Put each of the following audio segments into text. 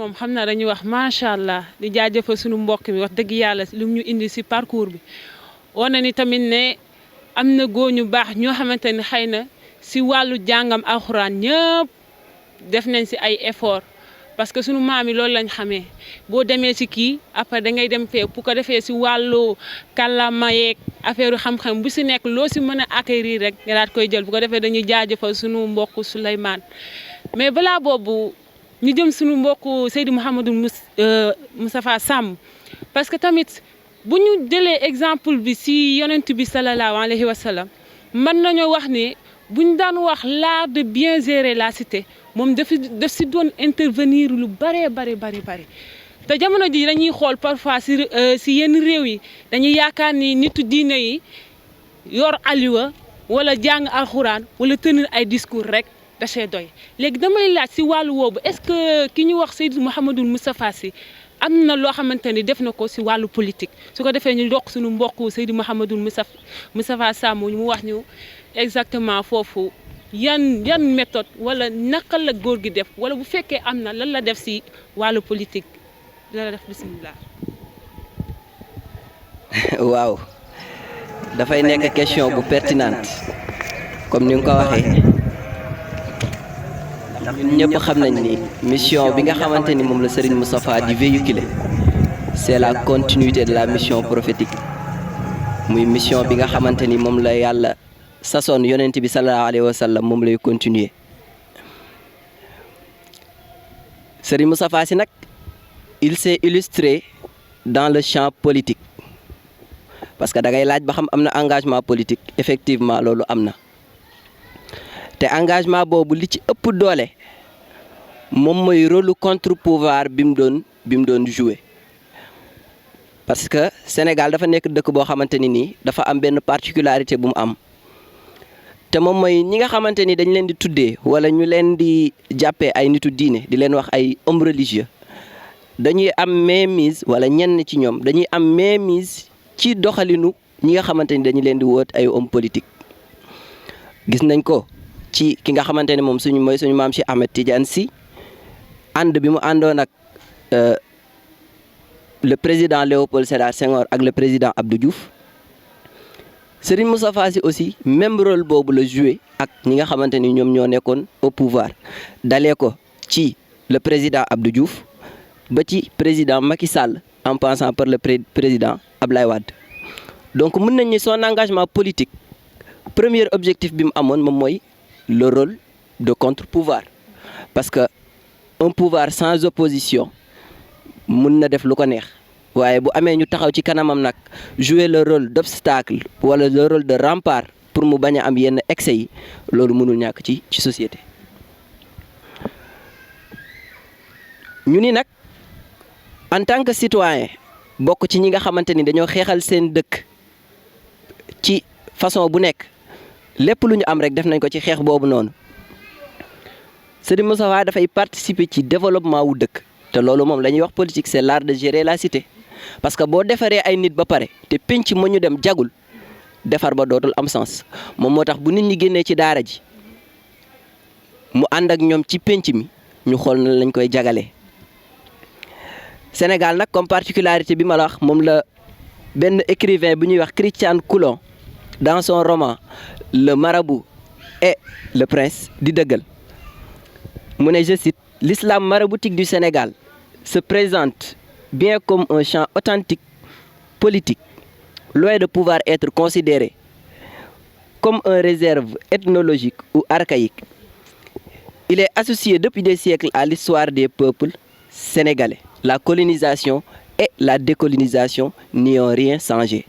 moom xam naa dañuy wax macha allah di jaajëfal suñu mbokk mi wax dëgg yàlla lu ñu indi si parcours bi wane ni tamit ne am na góor ñu baax ñoo xamante ne xëy na si wàllu jàngam alxuraan ñëpp def nañ si ay effort parce que sunu maam yi loolu lañ xamee boo demee si kii après da ngay dem fee bu ko defee si wàllu kàllaama yeeg affaire xam-xam bu si nekk loo si mën a acquérir rek nga daat koy jël bu ko defee dañuy jaajëfal sunu mbokk Souleymane mais balaa boobu ñu jëm sunu mbokk Seydou Mouhamadou Moustapha Samb parce que tamit bu ñu jëlee exemple bi si yonent bi sallallahu alayhi wa sallam mën nañoo wax ne bu ñu daan wax l'art de bien gérer la cité moom daf si doon intervenir lu bëree bari te jamono ji dañuy xool parfois si yenn réew yi dañuy yaakaar ni nitu diine yi yor aliwa wala jàng alxuraan wala tenir ay discours rek da see doy léegi damay laaj si wàllu woobu est-ce que ki ñu wax Seydou Mouhamadou Moustapha Sy am na loo xamante ni def na ko si wàllu politique su ko defee ñu dokk suñu mbokk Seydou Mouhamadou Moustapha Samb mu wax ñu exactement foofu yan méthode wala naka la góor gi def wala bu fekkee am na lan la def si wàllu politique lan la def bismillah. waaw dafay nekk question bu pertinente comme ni nga ko waxee ndax ñun ñëpp xam nañ ni mission bi nga xamante ni moom la Serigne Moustapha di véhiculer c'est la continuité de la mission prophétique muy mission bi nga xamante ni moom la yàlla sasoon yonent bi sallallahu alayhi wa sallam moom lay continuer Serigne Moustapha Sy nag il s'est illustré dans le champ politique parce que da ngay laaj ba xam am na engagement politique effectivement loolu am na te engagement boobu li ci ëpp doole moom mooy rôle contre pouvoir bi mu doon jouer parce que Sénégal dafa nekk dëkk boo xamante ni nii dafa am benn particularité bu mu am te moom mooy ñi nga xamante ni dañ leen di tuddee wala ñu leen di jàppee ay nitu diine di leen wax ay hommes religieux dañuy am mainmise wala ñenn ci ñoom dañuy am mainmise ci doxalinu ñi nga xamante ni dañu leen di woot ay hommes politiques gis nañ ko ci ki nga xamante ne moom suñu maam Cheikh Ahmed Tidiane Sy ànd bi mu àndoon ak le président Léopold Sédar Senghor ak le président Abdou Diouf Serigne Moustapha Sy aussi même rôle boobu la joué ak ñi nga xamante ni ñoom ñoo nekkoon au pouvoir dalee ko ci le président Abdou Diouf ba ci président Macky Sall en passant par le président Ablaye Wade donc mën nañ ni son engagement politique premier objectif bi mu amoon moom mooy le rôle de contre-pouvoir parce que un pouvoir sans opposition mën na def lu ko neex waaye bu amee ñu taxaw ci kanamam nag jouer le rôle d'obstacle wala le rôle de rempart pour mu bañ a am yenn excès yi loolu mënul ñàkk ci société ñu ni nag en tant que citoyen bokk ci ñi nga xamante ni dañoo xeexal seen dëkk ci façon bu nekk lépp lu ñu am rek def nañ ko ci xeex boobu noonu Serigne Moustapha dafay participer ci développement wu dëkk te loolu moom la ñuy wax politique c'est l'art de gérer la cité parce que boo defaree ay nit ba pare te penc ma ñu dem jagul defar ba dootul am sens moom moo tax bu nit ñi génnee ci daara ji mu ànd ak ñoom ci penc mi ñu xool na lañ koy jagalee Sénégal nag comme particularité bi ma la wax moom la benn écrivain bu ñuy wax Christian Coulon dans son roman Le Marabout et le Prince di dëggal mu ne je cite l'islam maraboutique du Sénégal se présente bien comme un champ authentique politique loin de pouvoir être considéré comme un réserve ethnologique ou archaïque. Il est associé depuis des siècles à l'histoire des peuples sénégalais. La colonisation et la décolonisation n'y ont rien changé.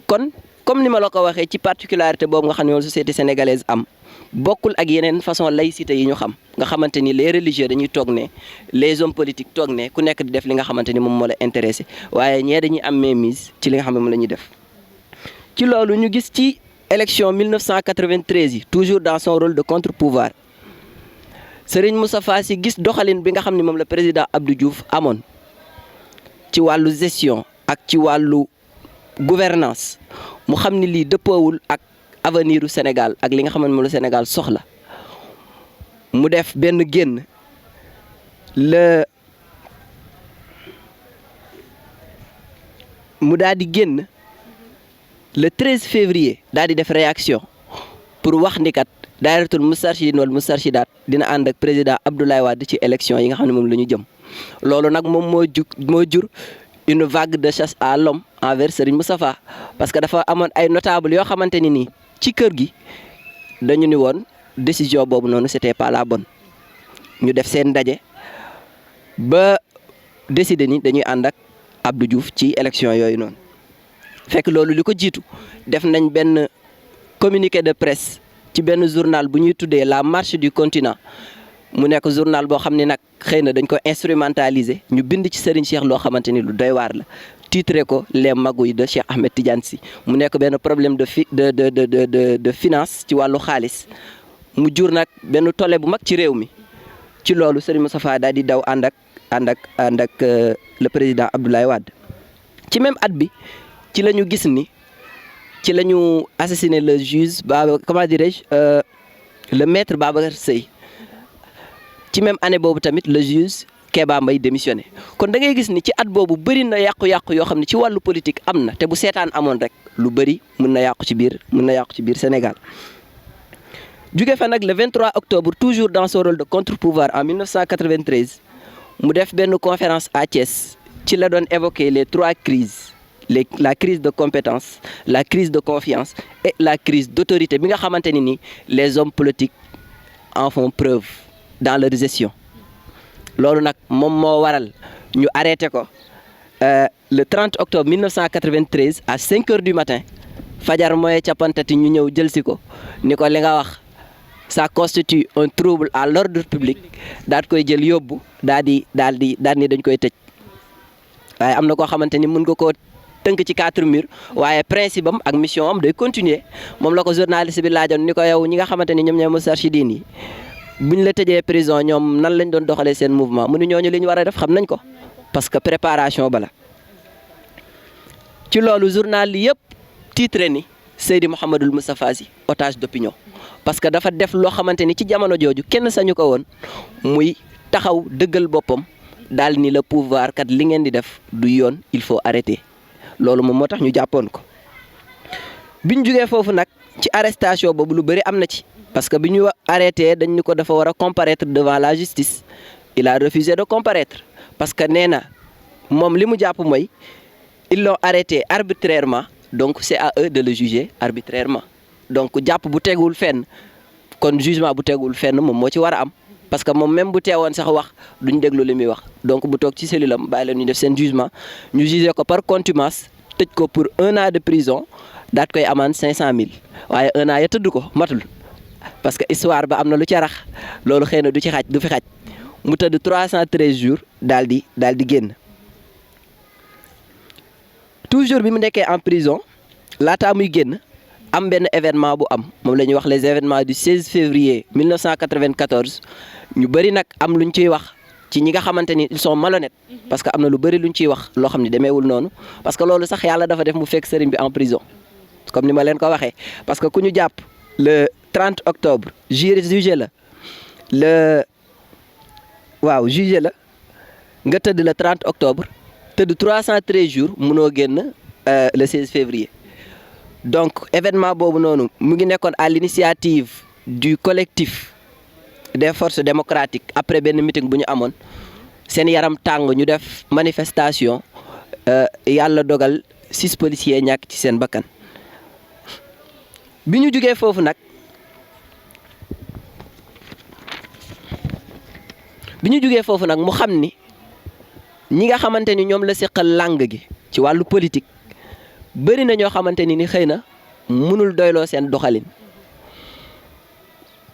kon comme ni ma la ko waxee ci particularité boobu nga xam ne moom société sénégalaise am bokkul ak yeneen façon laïcité yi ñu xam nga xamante ni les religieux dañuy toog ne les hommes politiques toog ne ku nekk di def li nga xamante ni moom moo la intéressé waaye ñee dañuy am mainmise ci li nga xam ne moom la ñuy def. ci loolu ñu gis ci élection 1993 yi toujours dans son rôle de contre-pouvoir Serigne Moustapha Sy gis doxalin bi nga xam ne moom la président Abdou Diouf amoon ci wàllu gestion ak ci wàllu gouvernance mu xam ni lii dëppoowul ak avenir u Sénégal ak li nga xam ne moom la Sénégal soxla mu def benn génn le mu daal di génn le 13 février daal di def réaction pour wax ni kat daayiratul Moustarchidine wal Moustarchidaat dina ànd ak président Abdoulaye Wade ci élection yi nga xam ne moom la ñu jëm loolu nag moom moo jur une vague de chasse à l'homme envers Serigne Moustapha parce que dafa amoon ay notables yoo xamante ni nii ci kër gi dañu ni woon décision boobu noonu c'était pas la bonne ñu def seen ndaje ba décider ni dañuy ànd ak Abdou Diouf ci élection yooyu noonu fekk loolu li ko jiitu def nañ benn communiqué de presse ci benn journal bu ñuy tuddee La Marche du Continent mu nekk journal boo xam ne nag xëy na dañ ko instrumentaliser ñu bind ci Serigne Cheikh loo xamante ni lu doy waar la titré ko les magouilles de Cheikh Ahmed Tidiane Sy mu nekk benn problème de finance ci wàllu xaalis mu jur nag benn tollé bu mag ci réew mi ci loolu Serigne Moustapha daal di daw ànd ak le président Abdoulaye Wade ci même at bi ci la ñu gis ni ci la ñu assassiné le juge comment dirais-je le maître Babacar Seye ci même année boobu tamit le juge Kéba Mbaye démissionné kon da ngay gis ni ci at boobu bëri na yàqu-yàqu yoo xam ne ci wàllu politique am na te bu seetaan amoon rek lu bëri mën na yàqu ci biir Sénégal jóge fa nag le 23 octobre toujours dans son rôle de contre-pouvoir en 1993 mu def benn conférence à Thiès ci la doon évoquer les 3 crises la crise de compétence la crise de confiance et la crise d'autorité bi nga xamante ni ni les hommes politiques en font preuve dans leur gestion loolu nag moom moo waral ñu arrêté ko le 30 octobre 1993 à 5 heures du matin fajar mooy capantati ñu ñëw jël si ko ni ko li nga wax ça constitue un trouble à l'ordre public daal koy jël yóbbu daal ni dañ koy tëj waaye am na koo xamante ni mën nga koo tënk ci 4 murs waaye principe am ak mission am day continuer moom la ko journaliste bi laajoon ni ko yow ñi nga xamante ni ñoom ñooy Moustarchidine yi buñ la tëjee prison ñoom nan lañ doon doxalee seen mouvement mu ni ñooñu li ñu war a def xam nañ ko parce que préparation bala ci loolu journal yi yëpp titré ni Seydi Mouhamadul Moustapha Sy otage d'opinion parce que dafa def loo xamante ni ci jamono jooju kenn sañu ko woon muy taxaw dëggal boppam daal ni le pouvoir kat li ngeen di def du yoon il faut arrêter loolu moom moo tax ñu jàppoon ko biñ jugee foofu nag ci arrestation boobu lu bëri am na ci parce que bi ñu arrêté dañ ñu ko dafa war a comparaître devant la justice il a refusé de comparaître parce que nee na moom li mu jàpp mooy ils l'ont arrêté arbitrairement donc c'est à eux de le juger arbitrairement donc jàpp bu tegul fenn kon jugement bu tegul fenn moom moo ci war a am parce que moom même bu teewoon sax wax duñ déglu li muy wax donc bu toog ci cellule am bàyyi leen ñu def seen jugement ñu jugé ko par contumace tëj ko pour 1 an de prison daat koy amende 500 000 waaye 1 an ya tëdd ko matul parce que histoire ba am na lu ca rax loolu xëy na du fi xaj mu tëdd 313 jours daal di génn toujours bi mu nekkee en prison laataa muy génn am benn événement bu am moom la ñuy wax les événements du 16 février 1994 ñu bëri nag am luñ ciy wax ci ñi nga xamante ni ils sont malhonnêtes parce que am na lu bëri luñ ciy wax loo xam ne demeewul noonu parce que loolu sax yàlla dafa def mu fekk sëriñ bi en prison comme ni ma leen ko waxee parce que ku ñu jàpp le 30 octobre jugé la nga tëdd le 30 octobre tëdd 313 jours mënoo génn le 16 février donc événement boobu noonu mu ngi nekkoon à l'initiative du collectif des forces démocratiques après benn meeting bu ñu amoon seen yaram tàng ñu def manifestation yàlla dogal 6 policiers ñàkk ci seen bakkan bi ñu jugee foofu nag mu xam ni ñi nga xamante ni ñoom la seqal langue gi ci wàllu politique bëri na ñoo xamante ni xëy na mënul doyloo seen doxalin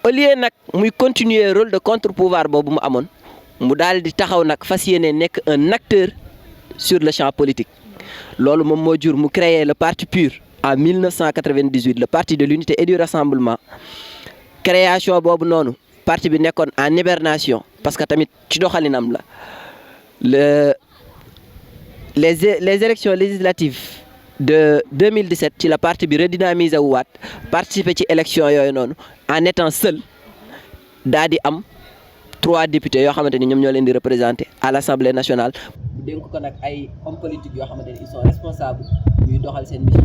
au lieu nag muy continuer rôle de contre-pouvoir boobu mu amoon mu daal di taxaw nag fas yéene nekk un acteur sur le champ politique loolu moom moo jur mu créer le parti PUR en 1998 le parti de l'unité et du rassemblement création boobu noonu parti bi nekkoon en hibernation parce que tamit ci doxalinam la les élections législatives de 2017 ci la parti bi redynamisé wu waat participer ci élection yooyu noonu en étant seul daa di am 3 députés yoo xamante ni ñoom ñoo leen di représenter à l'Assemblée nationale. dénk ko nag ay hommes politiques yoo xamante ni ils sont responsables ñuy doxal seen mission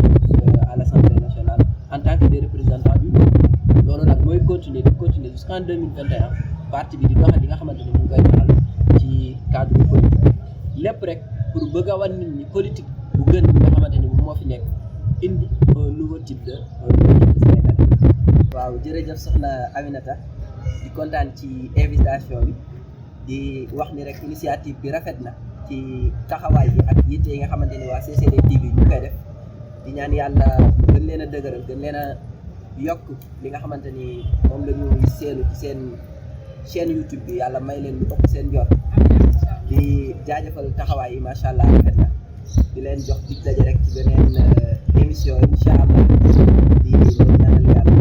à l'Assemblée nationale en tant que des représentants du peuple. loolu nag mooy continuer jusqu'en 2021 parti bi di doxal li nga xamante ni mu ngi koy doxal ci cadre politique lépp rek pour bëgg a wan nit ñi politique bu gën bi nga xamante ni moo fi nekk indi un nouveau type de Sénégalais. waaw jërëjëf soxna Aminata di kontaan ci invitation bi di wax ni rek initiative bi rafet na ci taxawaay bi ak yitte yi nga xamante ni waa CCD TV ñu koy def di ñaan yàlla gën leen a dëgëral gën leen a yokk li nga xamante ni moom la ñu seenu ci seen chaîne YouTube bi yàlla may leen lu ëpp seen jot di jaajëfal taxawaay yi macha allah rafet na di leen jox dig daje rek ci beneen émission incha allah di leen ñaanal yàlla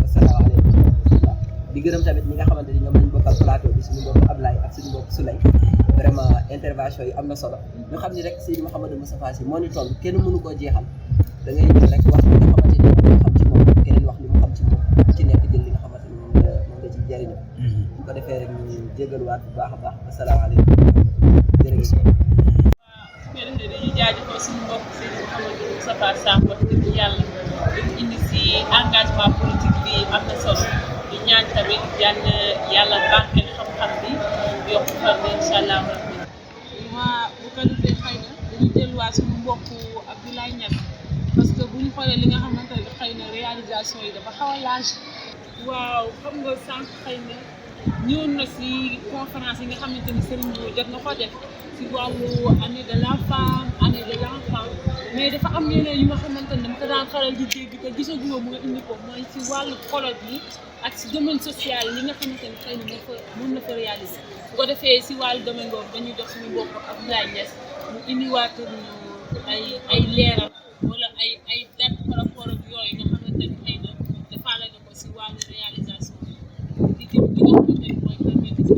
wasalaamaaleykum wa rahmatullah di gërëm tamit ñi nga xamante ni ñoom lañ bokkal plateau bi suñu mbokk Ablaye ak suñu mbokk Souley vraiment intervention yi am na solo ñu xam ni rek Seydi Mouhamadou Moustapha Sy moo ñu toll kenn mënu koo jeexal da ngay jël rek wax li nga xamante ni moom xam ci moom keneen wax li mu xam ci moom ci nekk jël li nga xamante ni moom la ciy jëriñoo bu ko defee rek ñu jégaluwaat bu baax a baax asalaamaaleykum jërëjëf. waaw dañuy jaajëfal suñu mbokk Seydi Mouhamadou Moustapha Sy wax dëgg yàlla dañu indi si engagement politique bi am na solo di ñaan tamit yàlla barkeel xam-xam bi yokk fan bi incha allah rabbi. waa bu ko defee xëy na dañuy delluwaat suñu mbokk Abdoulaye Niass parce que bu ñu xoolee li nga xamante ne xëy na réalisation yi dafa xaw a large. waaw xam nga sànq xëy na ñëwoon na si conférence yi nga xamante ni sëriñ bi jot na ko def si wàllu année de la femme année de l'enfant mais dafa am yeneen yu nga xamante ne dama ko daan faral di dégg te gisaguma mu nga indi ko mooy si wàllu colloque yi ak si domaine social li nga xamante ni xëy na mën na ko réaliser bu ko defee si wàllu domaine boobu dañuy jox suñu bopp Abdoulaye Niass mu indiwaat ay leeral wala ay date par rapport ak yooyu nga xamante ni xëy na defaale na ko si wàllu réalisation di jëm li nga xamante ni mooy permettre si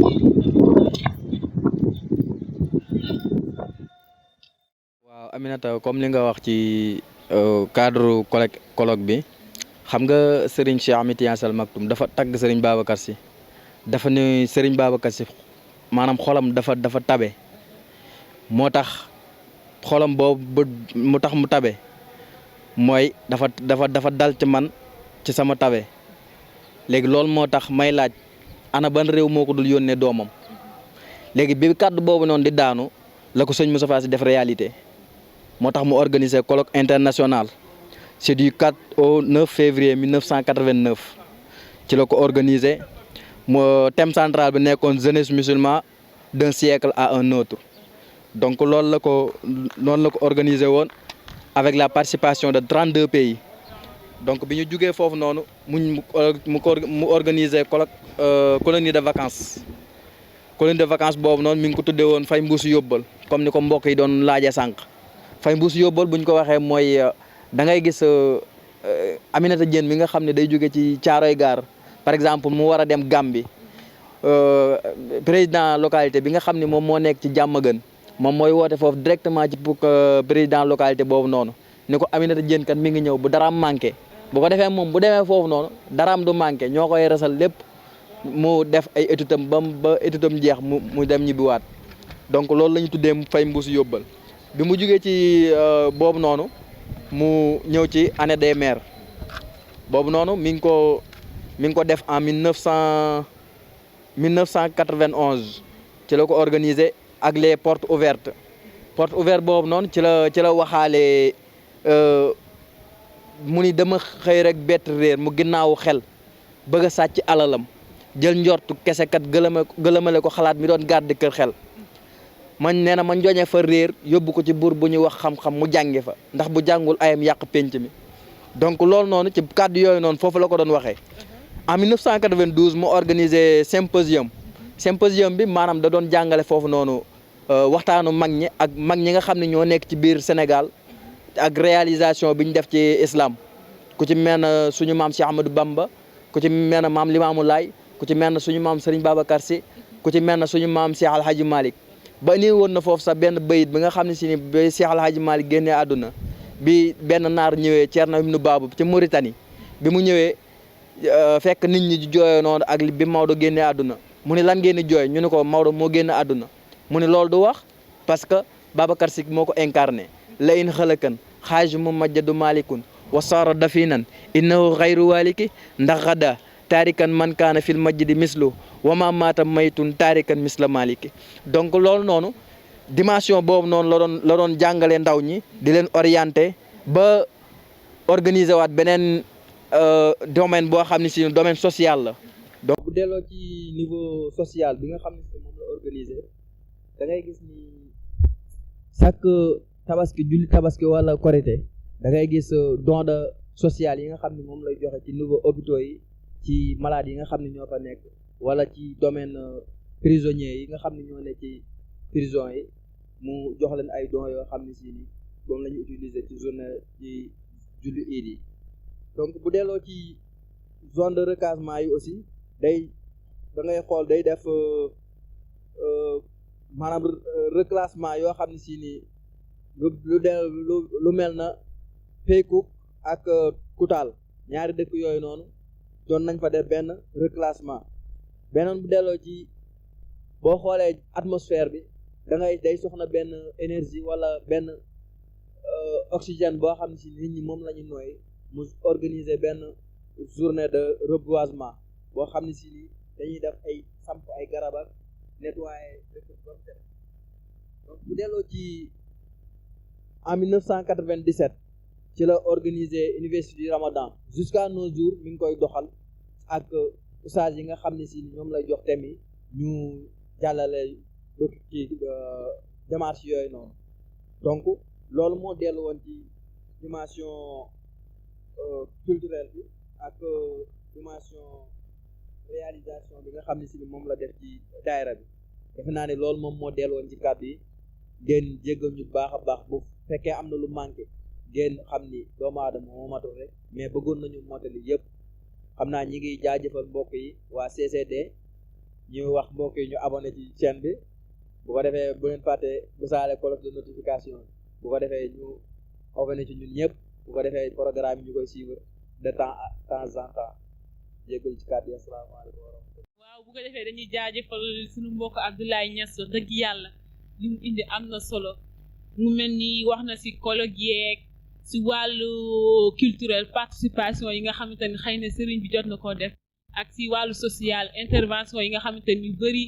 waaw Aminata comme li nga wax ci cadre colloque bi xam nga Serigne Cheikh Ahmed Tidiane Sy Al Maktoum dafa tagg Serigne Babacar Sy dafa ne Serigne Babacar Sy maanaam xolam dafa tabe moo tax xolam boobu mu tax mu tabe mooy dafa dal ci man ci sama tabe léegi loolu moo tax may laaj ana ban réew moo ko dul yónnee doomam léegi bi kàddu boobu noonu di daanu la ko sëñ Moustapha Sy def réalité moo tax mu organiser colloque international c'est du 4 au 9 février 1989 ci la ko organiser moo thème central bi nekkoon jeunesse musulmane d'un siècle à un autre donc loolu la ko organiser woon avec la participation de 32 pays donc bi ñu jugee foofu noonu mu organiser colloque colonie de vacances boobu noonu mi ngi ko tuddee woon fay mbuusu yóbbal comme ni ko mbokk yi doon laajee sànq fay mbuusu yóbbal bu ñu ko waxee mooy da ngay gis Aminata Diène mi nga xam ne day jóge ci Thiaroye Gare par exemple mu war a dem Gambie président localité bi nga xam ne moom moo nekk ci Diamaguène moom mooy woote foofu directement ci pour président localité boobu noonu ni ko Aminata Diène kat mi ngi ñëw bu daraam manqué bu ko defee moom bu demee foofu noonu daraam du manqué ñoo koy resal lépp mu def ay études am ba études am jeex mu dem ñibbiwaat donc loolu la ñu tuddee fay mbuusu yóbbal bi mu jugee ci boobu noonu mu ñëw ci année des maires boobu noonu mi ngi ko def en 1991 ci la ko organiser ak les portes ouvertes boobu noonu ci la waxaale mu ni dama xëy rek bett réer mu ginnaawu xel bëgg a sàcc alalam jël njortu kese kat gëlëmale ko xalaat mi doon garde kër xel man nee na ma njoñe fa réer yóbbu ko ci buur bu ñuy wax xam-xam mu jàngi fa ndax bu jàngul ayam yàq penc mi donc loolu noonu ci kàddu yooyu noonu foofu la ko doon waxee en 1992 mu organisé symposium bi maanaam da doon jàngale foofu noonu waxtaanu mag ñi ak mag ñi nga xam ne ñoo nekk ci biir Sénégal ak réalisation bi ñu def ci islam ku ci mel ne suñu maam Cheikh Ahmadou Bamba ku ci mel ne maam Limamou Laye ku ci mel ne suñu maam Serigne Babacar Sy ku ci mel ne suñu maam Cheikh Al Hadji Malick ba nii woon na foofu sax benn bayit bi nga xam ne si ni ba Cheikh Al Hadji Malick génnee àdduna bi benn naar ñëwee Thierno Ibn Babou ci Mauritanie bi mu ñëwee fekk nit ñi di jooyoo noonu ak bi Maodo génnee àdduna mu ne lan ngeen di jooy ñu ne ko Maodo moo génn àdduna mu ne loolu du wax parce que Babacar Sy moo ko incarné la in xalakan xaaj mu majjadu malikun wa saara dafinan innahu xayru waliki ndax xada taarikan man kaana fil majdi mislu wa ma maata maytun taarikan misla maliki donc loolu noonu dimension boobu noonu la doon jàngale ndaw ñi di leen orienté ba organiser waat beneen domaine boo xam ne si domaine social la. donc bu delloo ci niveau social bi nga xam ne si moom la organiser da ngay gis ni chaque tabaski julli tabaski wala korité da ngay gis don de social yi nga xam ne moom lay joxe ci niveau hôpitaux yi ci malades yi nga xam ne ñoo fa nekk wala ci domaine prisonniers yi nga xam ne ñoo nekk ci prison yi mu jox leen ay dons yoo xam ne si ni moom la ñu utiliser ci journée ci julli iid yi donc bu delloo ci zone de recasement yi aussi day da ngay xool day def maanaam reclassement yoo xam ne si ni lu mel na Peykuk ak Koutal ñaari dëkk yooyu noonu doon nañ fa def benn reclassement beneen bu delloo ci boo xoolee atmosphère bi day soxna benn énergie wala benn oxygène boo xam ne si nit ñi moom la ñu nooy mu organiser benn journée de reboisement boo xam ne si ni dañuy def ay samp ay garab ak nettoyer dëkk ba mu set donc bu delloo ci en 1997 ci la organiser université du Ramadan jusqu'à nos jours mi ngi koy doxal ak oustaz yi nga xam ne si ñoom lay jox thème yi ñu jàllale ci démarche yooyu noonu donc loolu moo dellu woon ci dimension culturelle bi ak dimension réalisation bi nga xam ne si moom la def ci daayira bi defe naa ne loolu moom moo dellu woon ci kàddu yi ngeen jéggal ñu baax a baax bu fekkee am na lu manqué ngeen xam ni doomu aadama moo matul rek mais bëggoon nañu motali yëpp xam naa ñi ngi jaajëfal mbokk yi waa CCD ñu wax mbokk yi ñu abonné ci chaîne bi bu ko defee bu leen fàtte bu saale cloche de notification bu ko defee ñu abonné ci ñun ñëpp bu ko defee programme yi ñu koy suivre de temps en temps jéggul ci kàddu yi asalaamaaleykum wa rahmatulah. waaw bu ko defee dañuy jaajëfal suñu mbokk Abdoulaye Niass dëgg yàlla li mu indi am na solo mu mel ni wax na si colloque yeeg si wàllu culturel participation yi nga xamante ni xëy na sëriñ bi jot na koo def ak si wàllu social intervention yi nga xamante ni bëri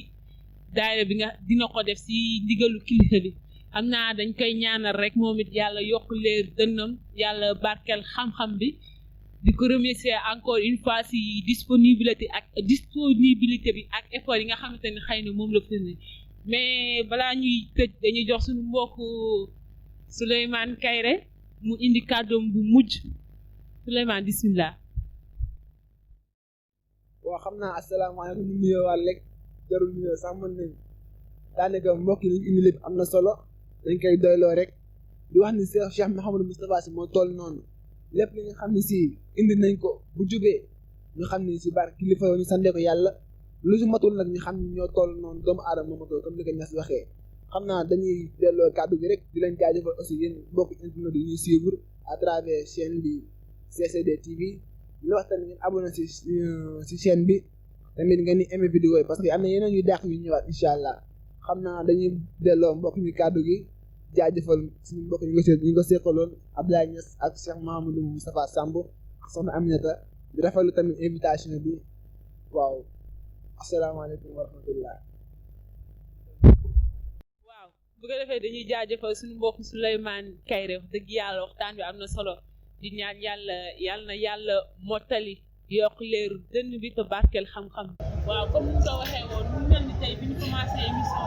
daayira bi nga dina ko def si ndigalu kilifa bi xam naa dañ koy ñaanal rek moom it yàlla yokk leer dënnam yàlla barkeel xam-xam bi di ko remercier encore une fois si disponibilité bi ak effort yi nga xamante ni xëy na moom la firnde mais balaa ñuy tëj dañuy jox suñu mbokk Souleymane Kairé mu indi kàddoom bu mujj Souleymane bismillah. waaw xam naa asalaamaaleykum ñu nuyoo waat rek jarul nuyoo sax mën nañ daanaka mbokk yi liñ indi lépp am na solo dañ koy doyloo rek di wax ni Cheikh Mouhamadou Moustapha Sy moo toll noonu lépp li nga xam ne si indi nañ ko bu jubee ñu xam ni si barke kilifa ñu sante ko yàlla lu si matul nag ñu xam ni ñoo toll noonu doomu aadama moo matul comme ni ko Niass waxee xam naa dañuy delloo kàddu gi rek di leen jaajëfal aussi yéen mbokk internet yi ñuy suivre à travers chaîne bi CCD TV li wax tamit ngeen abonné si chaîne bi tamit ngeen di aimé vidéo yi parce que am na yeneen yu dàq yu ñëwaat incha allah xam naa dañuy delloo mbokk mi kàddu gi jaajëfal suñu mbokk ñu ko seqaloon Abdoulaye Niass ak Cheikh Mouhamadou Moustapha Samb ak soxna Aminata di rafetlu tamit invitation bi waaw asalaamaaleykum wa rahmatullah. waaw bu ko defee dañuy jaajëfal suñu mbokk Souleymane Kairé wax dëgg yàlla waxtaan bi am na solo di ñaan yàlla mottali yokk leeru dënn bi te barkeel xam-xam. waaw comme ni nga ko waxee woon mu mel ni tey bi ñu commencé émission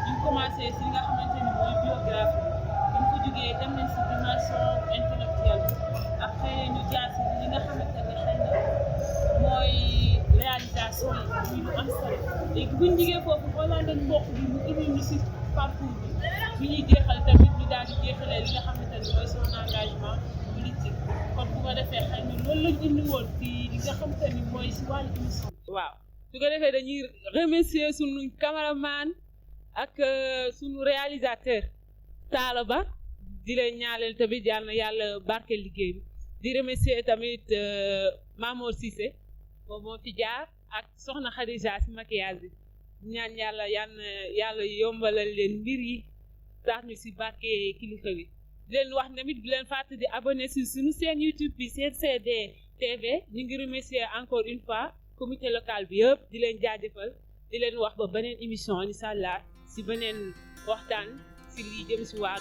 bi ñu commencé si li nga xamante ni mooy biographie bi ñu ko jógee dem nañ si dimension intellectuelle après ñu jaar si li nga xamante ne xëy na mooy réalisation yi muy lu am solo léegi bu ñu jógee foofu balaa leen mbokk bi mu indi ñu si parcours bi ñuy jeexal tamit ñu daal di jeexalee li nga xamante ni mooy son engagement politique kon bu ko defee xëy na loolu lañ indi woon ci li nga xamante ni mooy si wàllu émission waaw su ko defee dañuy remercier sunu cameraman ak sunu réalisateur Talla Ba di leen ñaaleel tamit yàlla na yàlla barkeel liggéey bi di remercier tamit Mamour Cissé moom moo fi jaar ak soxna Khadija si maquillage bi ñaan yàlla yàlla yombalal leen mbir yi tax ñu si barke kilifa bi di leen wax tamit bu leen fàtte di abonné si suñu seen YouTube bi CCD TV ñu ngi remercier encore une fois comité local bi yëpp di leen jaajëfal di leen wax ba beneen émission incha allah si beneen waxtaan si lii jëm si waa